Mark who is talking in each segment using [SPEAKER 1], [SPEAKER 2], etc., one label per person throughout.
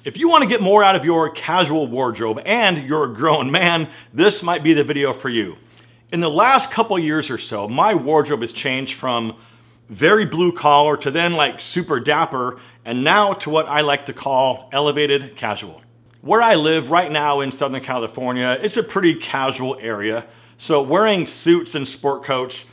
[SPEAKER 1] If you want to get more out of your casual wardrobe and you're a grown man, this might be the video for you. In the last couple years or so, my wardrobe has changed from very blue collar to then like super dapper, and now to what I like to call elevated casual. Where I live right now in Southern California, it's a pretty casual area, so wearing suits and sport coats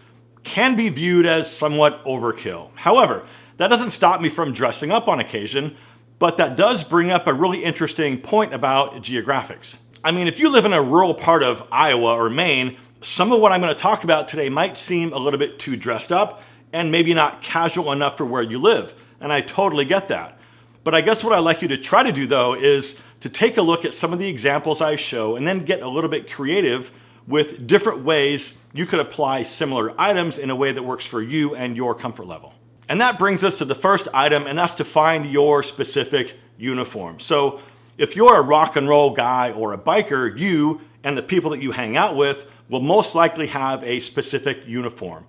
[SPEAKER 1] can be viewed as somewhat overkill. However, that doesn't stop me from dressing up on occasion, but that does bring up a really interesting point about geographics. I mean, if you live in a rural part of Iowa or Maine, some of what I'm going to talk about today might seem a little bit too dressed up and maybe not casual enough for where you live, and I totally get that. But I guess what I'd like you to try to do though is to take a look at some of the examples I show and then get a little bit creative with different ways you could apply similar items in a way that works for you and your comfort level. And that brings us to the first item, and that's to find your specific uniform. So if you're a rock and roll guy or a biker, you and the people that you hang out with will most likely have a specific uniform.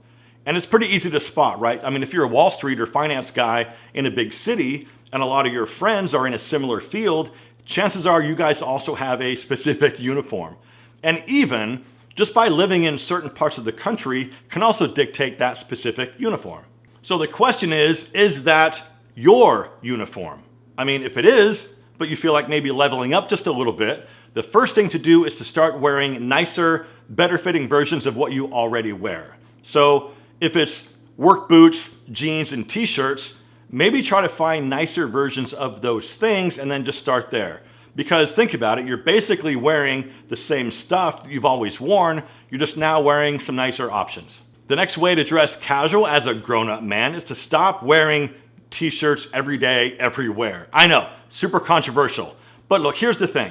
[SPEAKER 1] And it's pretty easy to spot, right? I mean, if you're a Wall Street or finance guy in a big city and a lot of your friends are in a similar field, chances are you guys also have a specific uniform. And even just by living in certain parts of the country can also dictate that specific uniform. So the question is that your uniform? I mean, if it is, but you feel like maybe leveling up just a little bit, the first thing to do is to start wearing nicer, better fitting versions of what you already wear. So if it's work boots, jeans, and t-shirts, maybe try to find nicer versions of those things and then just start there. Because think about it, you're basically wearing the same stuff you've always worn, you're just now wearing some nicer options. The next way to dress casual as a grown-up man is to stop wearing t-shirts every day, everywhere. I know, super controversial. But look, here's the thing.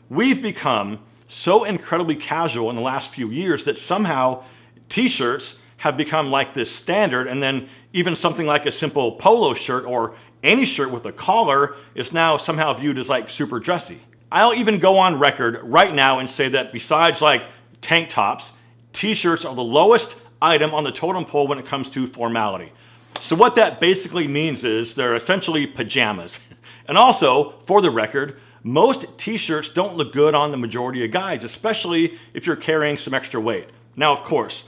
[SPEAKER 1] We've become so incredibly casual in the last few years that somehow t-shirts have become like this standard, and then even something like a simple polo shirt or any shirt with a collar is now somehow viewed as like super dressy. I'll even go on record right now and say that besides like tank tops, t-shirts are the lowest item on the totem pole when it comes to formality. So what that basically means is they're essentially pajamas. And also, for the record, most t-shirts don't look good on the majority of guys, especially if you're carrying some extra weight. Now, of course,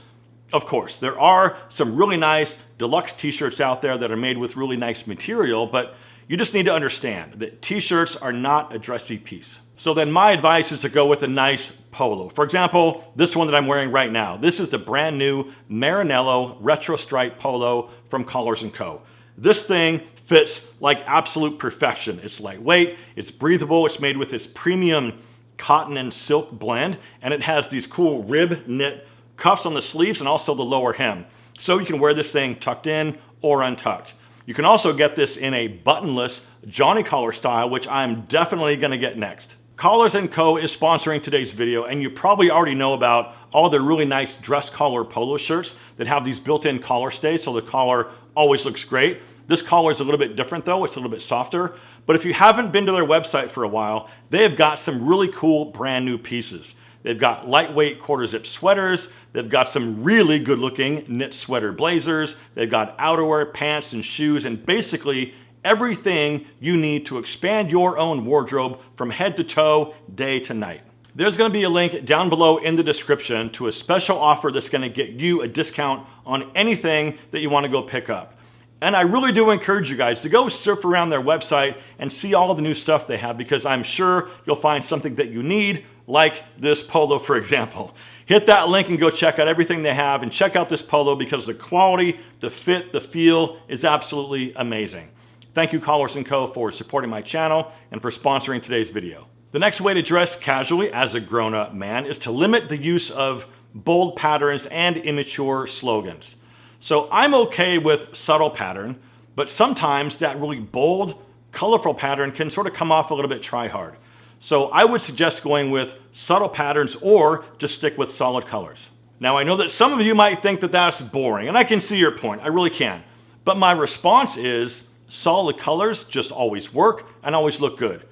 [SPEAKER 1] there are some really nice deluxe t-shirts out there that are made with really nice material, but you just need to understand that t-shirts are not a dressy piece. So then my advice is to go with a nice polo. For example, this one that I'm wearing right now. This is the brand new Marinello Retro Stripe Polo from Collars & Co. This thing fits like absolute perfection. It's lightweight, it's breathable, it's made with this premium cotton and silk blend, and it has these cool rib knit cuffs on the sleeves and also the lower hem. So you can wear this thing tucked in or untucked. You can also get this in a buttonless Johnny collar style, which I'm definitely gonna get next. Collars & Co. is sponsoring today's video, and you probably already know about all the really nice dress collar polo shirts that have these built-in collar stays, so the collar always looks great. This collar is a little bit different though, it's a little bit softer. But if you haven't been to their website for a while, they have got some really cool brand new pieces. They've got lightweight quarter zip sweaters, they've got some really good looking knit sweater blazers, they've got outerwear, pants, and shoes, and basically everything you need to expand your own wardrobe from head to toe, day to night. There's gonna be a link down below in the description to a special offer that's gonna get you a discount on anything that you wanna go pick up. And I really do encourage you guys to go surf around their website and see all the new stuff they have, because I'm sure you'll find something that you need, like this polo, for example. Hit that link and go check out everything they have, and check out this polo because the quality, the fit, the feel is absolutely amazing. Thank you, Collars & Co. for supporting my channel and for sponsoring today's video. The next way to dress casually as a grown-up man is to limit the use of bold patterns and immature slogans. So I'm okay with subtle pattern, but sometimes that really bold, colorful pattern can sort of come off a little bit try-hard. So I would suggest going with subtle patterns or just stick with solid colors. Now I know that some of you might think that that's boring, and I can see your point, I really can. But my response is solid colors just always work and always look good.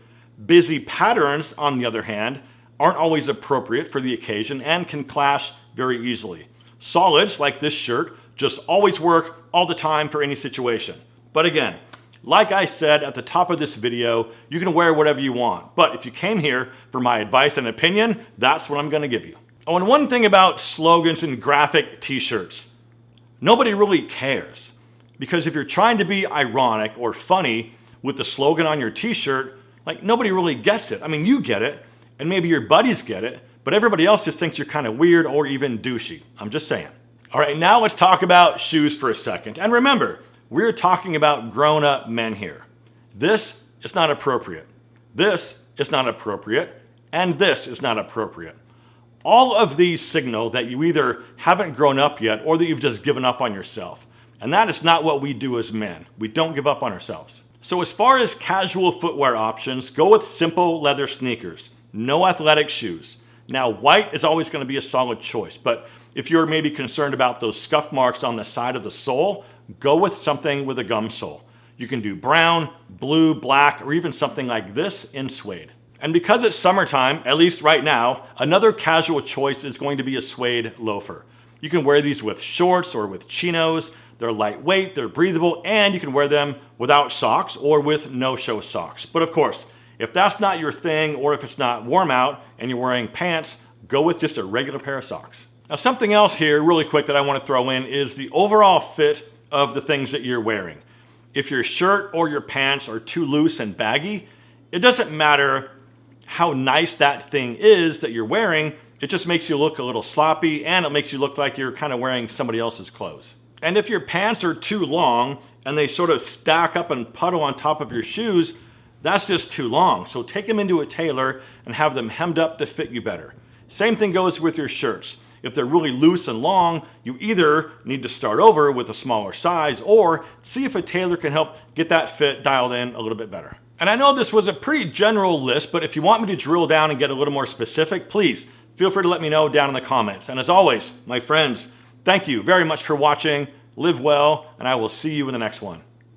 [SPEAKER 1] Busy patterns, on the other hand, aren't always appropriate for the occasion and can clash very easily. Solids, like this shirt, just always work all the time for any situation. But again, Like I said at the top of this video, you can wear whatever you want. But if you came here for my advice and opinion, that's what I'm gonna give you. Oh, and one thing about slogans and graphic t-shirts, nobody really cares. Because if you're trying to be ironic or funny with the slogan on your t-shirt, like nobody really gets it. I mean, you get it, and maybe your buddies get it, but everybody else just thinks you're kind of weird or even douchey. I'm just saying. All right, now let's talk about shoes for a second. And remember, we're talking about grown-up men here. This is not appropriate. This is not appropriate. And this is not appropriate. All of these signal that you either haven't grown up yet or that you've just given up on yourself. And that is not what we do as men. We don't give up on ourselves. So as far as casual footwear options, go with simple leather sneakers. No athletic shoes. Now, white is always going to be a solid choice, but if you're maybe concerned about those scuff marks on the side of the sole, go with something with a gum sole. You can do brown, blue, black, or even something like this in suede. And because it's summertime, at least right now, another casual choice is going to be a suede loafer. You can wear these with shorts or with chinos. They're lightweight, they're breathable, and you can wear them without socks or with no-show socks. But of course, if that's not your thing, or if it's not warm out and you're wearing pants, go with just a regular pair of socks. Now, something else here really quick that I want to throw in is the overall fit of the things that you're wearing. If your shirt or your pants are too loose and baggy, it doesn't matter how nice that thing is that you're wearing, it just makes you look a little sloppy and it makes you look like you're kind of wearing somebody else's clothes. And if your pants are too long and they sort of stack up and puddle on top of your shoes, that's just too long. So take them into a tailor and have them hemmed up to fit you better. Same thing goes with your shirts. If they're really loose and long, you either need to start over with a smaller size or see if a tailor can help get that fit dialed in a little bit better. And I know this was a pretty general list, but if you want me to drill down and get a little more specific, please feel free to let me know down in the comments. And as always, my friends, thank you very much for watching. Live well, and I will see you in the next one.